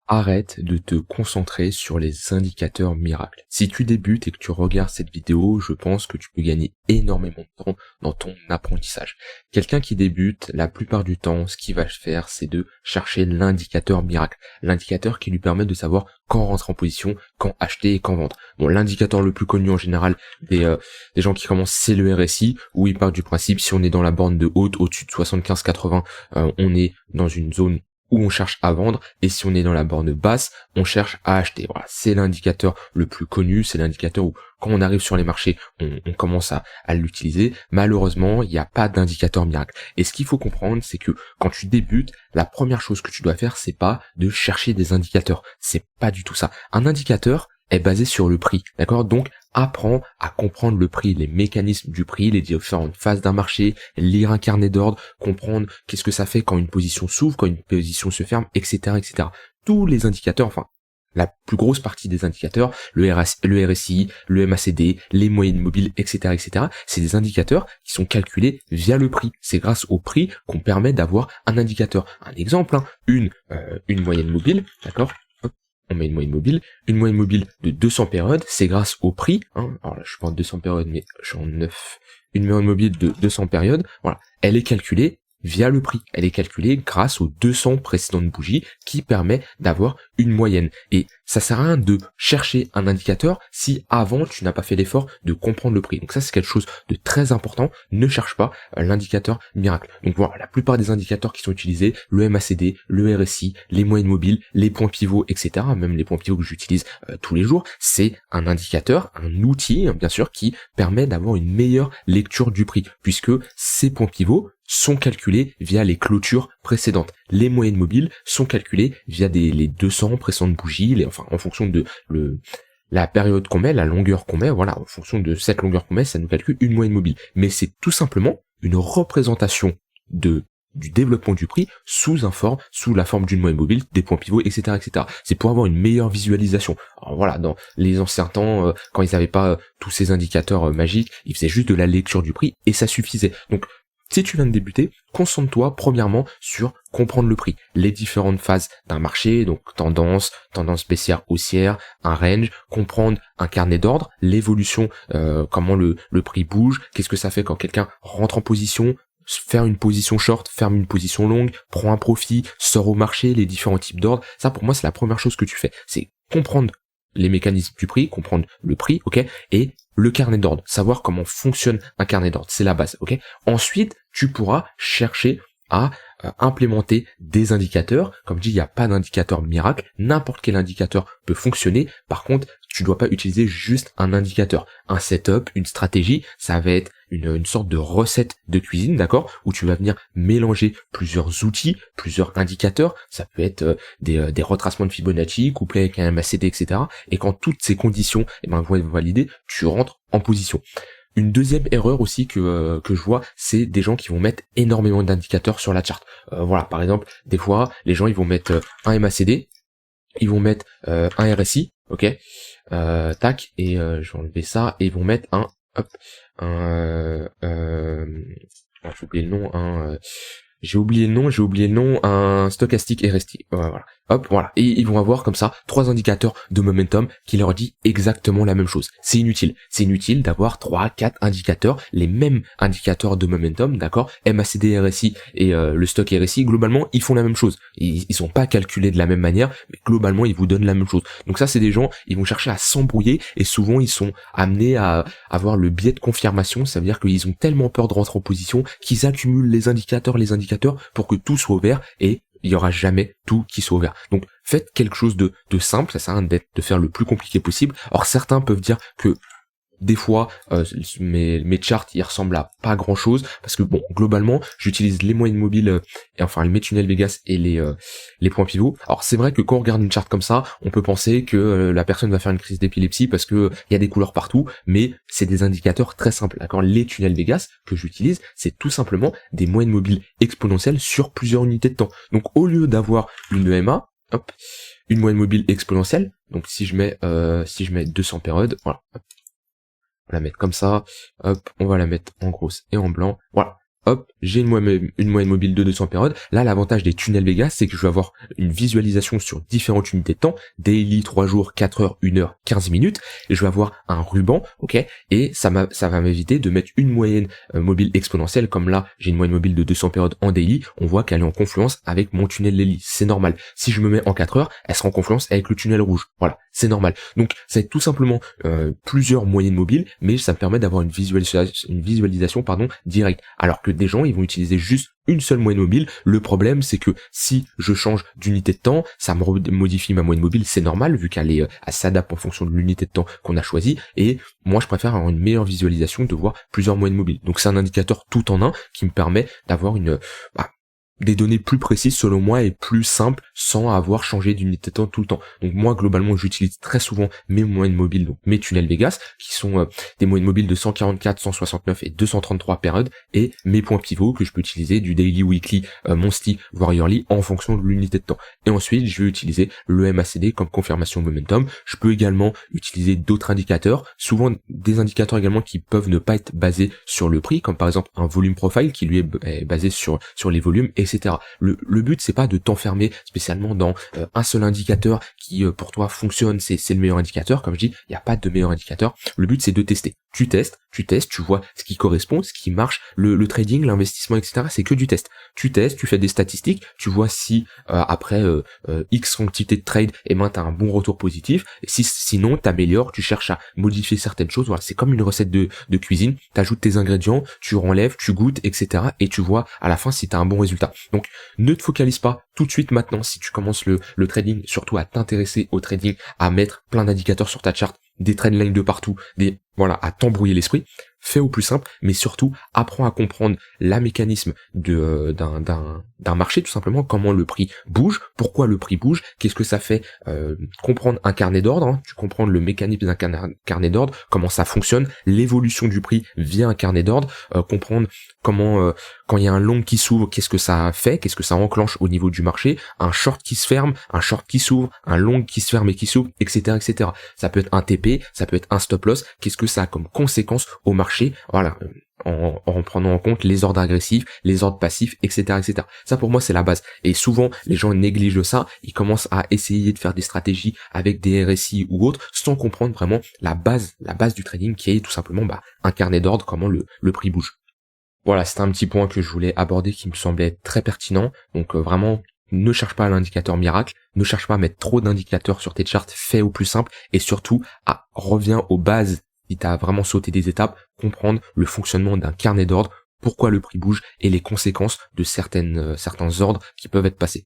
arrête de te concentrer sur les indicateurs miracles. Si tu débutes et que tu regardes cette vidéo, je pense que tu peux gagner énormément de temps dans ton apprentissage. Quelqu'un qui débute, la plupart du temps, ce qu'il va faire, c'est de chercher l'indicateur miracle. L'indicateur qui lui permet de savoir quand rentrer en position, quand acheter et quand vendre. Bon, l'indicateur le plus connu en général des gens qui commencent, c'est le RSI, où il part du principe, si on est dans la borne de haute, au-dessus de 75-80, on est dans une zone où on cherche à vendre, et si on est dans la borne basse, on cherche à acheter. Voilà, c'est l'indicateur le plus connu, c'est l'indicateur où quand on arrive sur les marchés, on commence à l'utiliser. Malheureusement, il n'y a pas d'indicateur miracle. Et ce qu'il faut comprendre, c'est que quand tu débutes, la première chose que tu dois faire, c'est pas de chercher des indicateurs. C'est pas du tout ça. Un indicateur est basé sur le prix, d'accord? Donc, apprends à comprendre le prix, les mécanismes du prix, les différentes phases d'un marché, lire un carnet d'ordre, comprendre qu'est-ce que ça fait quand une position s'ouvre, quand une position se ferme, etc., etc. Tous les indicateurs, enfin, la plus grosse partie des indicateurs, le RSI, le MACD, les moyennes mobiles, etc., etc., c'est des indicateurs qui sont calculés via le prix. C'est grâce au prix qu'on permet d'avoir un indicateur. Un exemple, hein, une moyenne mobile, d'accord? On met une moyenne mobile de 200 périodes, c'est grâce au prix, hein, alors là je suis pas en 200 périodes, mais je suis en 9, une moyenne mobile de 200 périodes, voilà, elle est calculée via le prix, elle est calculée grâce aux 200 précédentes bougies qui permet d'avoir une moyenne. Et ça sert à rien de chercher un indicateur si avant tu n'as pas fait l'effort de comprendre le prix. Donc ça c'est quelque chose de très important, ne cherche pas l'indicateur miracle. Donc voilà, la plupart des indicateurs qui sont utilisés, le MACD, le RSI, les moyennes mobiles, les points pivots, etc., même les points pivots que j'utilise tous les jours, c'est un indicateur, un outil bien sûr qui permet d'avoir une meilleure lecture du prix, puisque ces points pivots sont calculés via les clôtures précédentes. Les moyennes mobiles sont calculées via les 200 précédentes bougies, enfin en fonction de la période qu'on met, la longueur qu'on met, voilà, en fonction de cette longueur qu'on met, ça nous calcule une moyenne mobile. Mais c'est tout simplement une représentation du développement du prix sous la forme d'une moyenne mobile, des points pivots, etc., etc. C'est pour avoir une meilleure visualisation. Alors voilà, dans les anciens temps, quand ils n'avaient pas tous ces indicateurs magiques, ils faisaient juste de la lecture du prix et ça suffisait. Donc si tu viens de débuter, concentre-toi premièrement sur comprendre le prix, les différentes phases d'un marché, donc tendance baissière, haussière, un range, comprendre un carnet d'ordre, l'évolution, comment le prix bouge, qu'est-ce que ça fait quand quelqu'un rentre en position, faire une position short, ferme une position longue, prend un profit, sort au marché, les différents types d'ordres. Ça pour moi c'est la première chose que tu fais, c'est comprendre les mécanismes du prix, comprendre le prix, ok, et le carnet d'ordre, savoir comment fonctionne un carnet d'ordre, c'est la base, ok. Ensuite, tu pourras chercher à implémenter des indicateurs. Comme je dis, il n'y a pas d'indicateur miracle, n'importe quel indicateur peut fonctionner. Par contre, tu dois pas utiliser juste un indicateur. Un setup, une stratégie, ça va être une sorte de recette de cuisine, d'accord, où tu vas venir mélanger plusieurs outils, plusieurs indicateurs. Ça peut être des retracements de Fibonacci couplés avec un MACD, etc. Et quand toutes ces conditions vont être validées, tu rentres en position. Une deuxième erreur aussi que je vois, c'est des gens qui vont mettre énormément d'indicateurs sur la charte. Voilà, par exemple, des fois, les gens ils vont mettre un MACD, ils vont mettre un RSI, ok, tac, et je vais enlever ça, et ils vont mettre j'ai oublié le nom, un stochastique RSI. Voilà. Hop, voilà. Et ils vont avoir comme ça 3 indicateurs de momentum qui leur dit exactement la même chose. C'est inutile. C'est inutile d'avoir 3, 4 indicateurs, les mêmes indicateurs de momentum, d'accord? MACD, RSI et le stock RSI, globalement, ils font la même chose. Ils sont pas calculés de la même manière, mais globalement, ils vous donnent la même chose. Donc ça, c'est des gens, ils vont chercher à s'embrouiller et souvent, ils sont amenés à avoir le biais de confirmation. Ça veut dire qu'ils ont tellement peur de rentrer en position qu'ils accumulent les indicateurs pour que tout soit ouvert et il y aura jamais tout qui soit ouvert. Donc faites quelque chose de simple, ça sert à rien de faire le plus compliqué possible. Or certains peuvent dire que des fois mes charts ils ressemblent à pas grand chose parce que bon globalement j'utilise les moyennes mobiles et enfin mes tunnels Vegas et les points pivots. Alors c'est vrai que quand on regarde une charte comme ça on peut penser que la personne va faire une crise d'épilepsie parce que il y a des couleurs partout, mais c'est des indicateurs très simples, d'accord. Les tunnels Vegas que j'utilise c'est tout simplement des moyennes mobiles exponentielles sur plusieurs unités de temps. Donc au lieu d'avoir une EMA, hop, une moyenne mobile exponentielle, donc si je mets 200 périodes, voilà, hop, on va la mettre comme ça, hop, on va la mettre en grosse et en blanc, voilà. hop, j'ai une moyenne mobile de 200 périodes. Là, l'avantage des tunnels Vega, c'est que je vais avoir une visualisation sur différentes unités de temps, daily, 3 jours, 4 heures, 1 heure, 15 minutes, et je vais avoir un ruban, ok, et ça va m'éviter de mettre une moyenne mobile exponentielle, comme là, j'ai une moyenne mobile de 200 périodes en daily, on voit qu'elle est en confluence avec mon tunnel daily, c'est normal. Si je me mets en 4 heures, elle sera en confluence avec le tunnel rouge, voilà, c'est normal. Donc, ça va être tout simplement plusieurs moyennes mobiles, mais ça me permet d'avoir une visualisation directe. Alors que des gens, ils vont utiliser juste une seule moyenne mobile. Le problème, c'est que si je change d'unité de temps, ça me modifie ma moyenne mobile, c'est normal, vu elle s'adapte en fonction de l'unité de temps qu'on a choisi, et moi, je préfère avoir une meilleure visualisation de voir plusieurs moyennes mobiles. Donc, c'est un indicateur tout en un qui me permet d'avoir des données plus précises selon moi et plus simples sans avoir changé d'unité de temps tout le temps. Donc moi globalement j'utilise très souvent mes moyennes mobiles, donc mes tunnels Vegas, qui sont des moyennes mobiles de 144, 169 et 233 périodes, et mes points pivots que je peux utiliser du daily, weekly, monthly, voire yearly en fonction de l'unité de temps. Et ensuite je vais utiliser le MACD comme confirmation momentum. Je peux également utiliser d'autres indicateurs, souvent des indicateurs également qui peuvent ne pas être basés sur le prix, comme par exemple un volume profile qui lui est basé sur les volumes, etc. Le but c'est pas de t'enfermer spécialement dans un seul indicateur qui pour toi fonctionne, c'est le meilleur indicateur. Comme je dis, il n'y a pas de meilleur indicateur. Le but c'est de tester. Tu testes, tu vois ce qui correspond, ce qui marche. Le trading, l'investissement, etc. c'est que du test. Tu testes, tu fais des statistiques, tu vois si après X quantité de trade, t'as un bon retour positif. Et sinon t'améliores, tu cherches à modifier certaines choses. Voilà, c'est comme une recette de cuisine. T'ajoutes tes ingrédients, tu renlèves, tu goûtes, etc. Et tu vois à la fin si t'as un bon résultat. Donc ne te focalise pas tout de suite maintenant si tu commences le trading, surtout à t'intéresser au trading, à mettre plein d'indicateurs sur ta charte, des trendlines de partout, à t'embrouiller l'esprit. Fais au plus simple, mais surtout apprends à comprendre la mécanisme d'un marché, tout simplement, comment le prix bouge, pourquoi le prix bouge, qu'est-ce que ça fait, comprendre un carnet d'ordre, tu comprends le mécanisme d'un carnet d'ordre, comment ça fonctionne, l'évolution du prix via un carnet d'ordre, comprendre comment quand il y a un long qui s'ouvre, qu'est-ce que ça fait, qu'est-ce que ça enclenche au niveau du marché, un short qui se ferme, un short qui s'ouvre, un long qui se ferme et qui s'ouvre, etc., etc. Ça peut être un TP, ça peut être un stop loss, qu'est-ce que ça a comme conséquence au marché, voilà, en prenant en compte les ordres agressifs, les ordres passifs, etc., etc. Ça pour moi c'est la base. Et souvent les gens négligent ça, ils commencent à essayer de faire des stratégies avec des RSI ou autres, sans comprendre vraiment la base du trading qui est tout simplement un carnet d'ordre, comment le prix bouge. Voilà, c'était un petit point que je voulais aborder qui me semblait être très pertinent. Donc vraiment, ne cherche pas l'indicateur miracle, ne cherche pas à mettre trop d'indicateurs sur tes charts, fais au plus simple, et surtout reviens aux bases. Si t'as vraiment sauté des étapes, comprendre le fonctionnement d'un carnet d'ordre, pourquoi le prix bouge et les conséquences de certains ordres qui peuvent être passés.